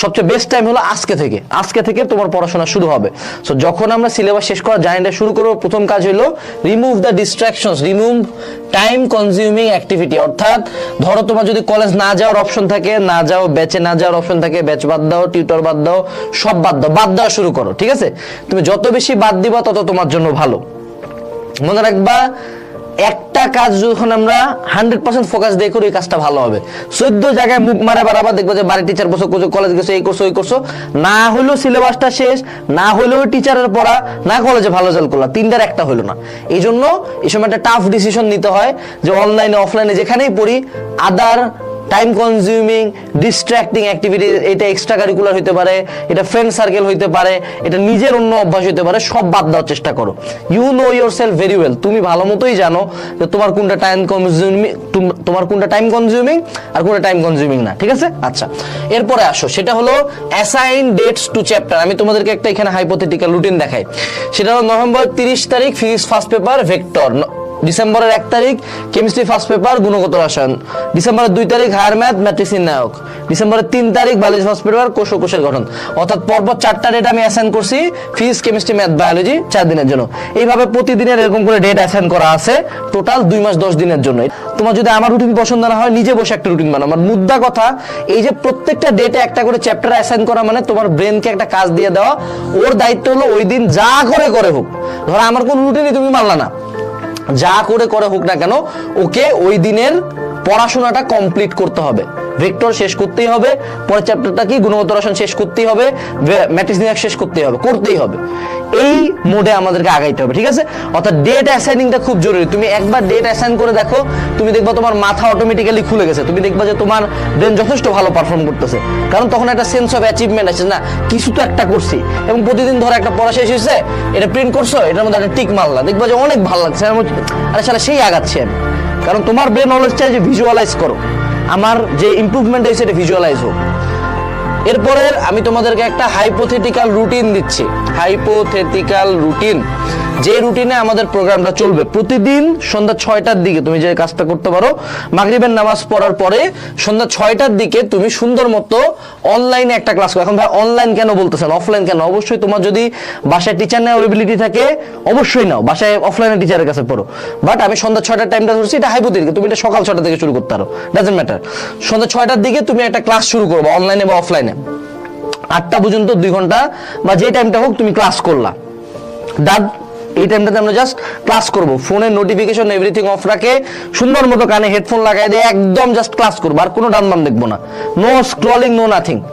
সবচেয়ে best time হলো আজকে থেকে তোমার পড়াশোনা শুরু হবে। সো যখন আমরা সিলেবাস শেষ করার জার্নিটা শুরু করবো, প্রথম কাজ হলো remove the distractions, remove time consuming activity. অর্থাৎ ধরো তোমার যদি কলেজ না যাওয়ার অপশন থাকে, না যাও, ব্যাচে না যাওয়ার অপশন থাকে, ব্যাচ বাদ দাও, টিউটর বাদ দাও, সব বাদ দেওয়া শুরু করো। ঠিক আছে, তুমি যত বেশি বাদ দিবা তত তোমার জন্য ভালো। মনে রাখবা, একটা কাজ যখন আমরা 100% ফোকাস দিয়ে করি, ওই কাজটা ভালো হবে। 14 জায়গায় মুখ মারা বারবার দেখবো যে বাড়ি টিচার বসে কলেজ গেছে, এই করছো ওই করছো, না হইলো সিলেবাসটা শেষ, না হইলেও টিচারের পড়া, না কলেজে ভালো রেজাল্ট করলা, তিনটার একটা হইলো না। এই জন্য এই সময় একটা টাফ ডিসিশন নিতে হয় যে অনলাইনে অফলাইনে যেখানেই পড়ি, আদার টাইম কনজিউমিং ডিস্ট্রাক্টিং অ্যাক্টিভিটি, এটা এক্সট্রা কারিকুলার হইতে পারে, এটা ফ্রেন্ড সার্কেল হইতে পারে, এটা নিজের অন্য অভ্যাস হইতে পারে, সব বাদ দেওয়ার চেষ্টা করো। You know yourself very well, তুমি ভালো মতোই জানো যে তোমার কোনটা টাইম কনজিউমিং আর কোনটা টাইম কনজিউমিং না। ঠিক আছে, আচ্ছা এরপরে আসো, সেটা হলো অ্যাসাইন ডেটস টু চ্যাপ্টার। আমি তোমাদেরকে একটা এখানে হাইপোথেটিক্যাল রুটিন দেখাই। সেটা হলো নভেম্বর 30 তারিখ ফিজিক্স ফার্স্ট পেপার ভেক্টর, ডিসেম্বরের 1 তারিখ কেমিস্ট্রি ফার্স্ট পেপার গুণগত রসায়ন, ডিসেম্বরের 2 তারিখ হায়ার ম্যাথ ম্যাট্রিক্স নির্ণায়ক, ডিসেম্বরের 3 তারিখ বায়োলজি ফার্স্ট পেপার কোষ ও কোষের গঠন। অর্থাৎ পরপর 4টা ডেট আমি অ্যাসাইন করছি ফিজিক্স কেমিস্ট্রি ম্যাথ বায়োলজি 4 দিনের জন্য। এইভাবে প্রতিদিনের এরকম করে ডেট অ্যাসাইন করা আছে, টোটাল 2 মাস 10 দিনের জন্য। তোমার যদি আমার রুটিন পছন্দ না হয়, নিজে বসে একটা রুটিন বানাও। আমার মুদ্রা কথা এই যে প্রত্যেকটা ডেটে একটা করে চ্যাপ্টার অ্যাসাইন করা, মানে তোমার ব্রেনকে একটা কাজ দিয়ে দেওয়া, ওর দায়িত্ব হলো ওই দিন যা করে হোক, ধরো আমার কোন রুটিনই তুমি মানলা না, যা করে হোক না কেন, ওকে ওই দিনের পড়াশোনাটা কমপ্লিট করতে হবে। ভেক্টর শেষ করতেই হবে, পরের চ্যাপ্টারটা কি গুণগত রসায়ন শেষ করতেই হবে, ম্যাট্রিক্স নির্ণায়ক শেষ করতেই হবে। এই মোডে আমাদেরকে আগাইতে হবে। ঠিক আছে, অর্থাৎ ডেট অ্যাসাইনিংটা খুব জরুরি। তুমি একবার ডেট অ্যাসাইন করে দেখো, তুমি দেখবা তোমার মাথা অটোমেটিক্যালি খুলে গেছে, তুমি দেখবা যে তোমার ব্রেন যথেষ্ট ভালো পারফর্ম করতেছে। কারণ তখন একটা সেন্স অফ অ্যাচিভমেন্ট আছে, না কিছু তো একটা করছি। এবং প্রতিদিন ধরো একটা পড়া শেষ হয়েছে, এটা প্রিন্ট করছো, এটার মধ্যে একটা টিক মারলা, দেখবা যে অনেক ভালো লাগছে, আরে শালা সেই আগাচ্ছি আমি। কারণ তোমার ব্রেন অলওয়েজ চাই যে ভিজুয়ালাইজ করো, আমার যে ইমপ্রুভমেন্ট হয়েছে এটা ভিজুয়ালাইজ হোক। এরপরে আমি তোমাদেরকে একটা হাইপোথেটিক্যাল রুটিন দিচ্ছি, হাইপোথেটিক্যাল রুটিন, যে রুটিনে আমাদের প্রোগ্রামটা চলবে। প্রতিদিন সন্ধ্যা 6টার দিকে তুমি যে কাজটা করতে পারো, মাগরিবের নামাজ পড়ার পরে সন্ধ্যা 6টার দিকে তুমি সুন্দর মতো অনলাইনে একটা ক্লাস করো। এখন ভাই অনলাইন কেন বলতেছেন, অফলাইন কেন? অবশ্যই তোমার যদি বাসায় টিচার নেওয়ার এবিলিটি থাকে, অবশ্যই নাও, বাসায় অফলাইনে টিচারের কাছে পড়ো। বাট আমি সন্ধ্যা 6টার টাইমটা ধরছি, এটা হাইপোথেটিক্যাল, তুমি এটা সকাল 6টা থেকে শুরু করতে পারো, ডাজন্ট ম্যাটার। সন্ধ্যা 6টার দিকে তুমি একটা ক্লাস শুরু করবো, অনলাইনে বা অফলাইনে। 8টা পর্যন্ত 2 ঘন্টা বা যে টাইমটা হোক তুমি ক্লাস করলা, ডান। এই টাইমটাতে আমরা জাস্ট ক্লাস করবো, ফোনের নোটিফিকেশন এভরিথিং অফ রাখে, সুন্দর মতো কানে হেডফোন লাগাই দিয়ে একদম জাস্ট ক্লাস করবো, আর কোনো ডান বাম দেখবো না, নো স্ক্রলিং, নো নাথিং।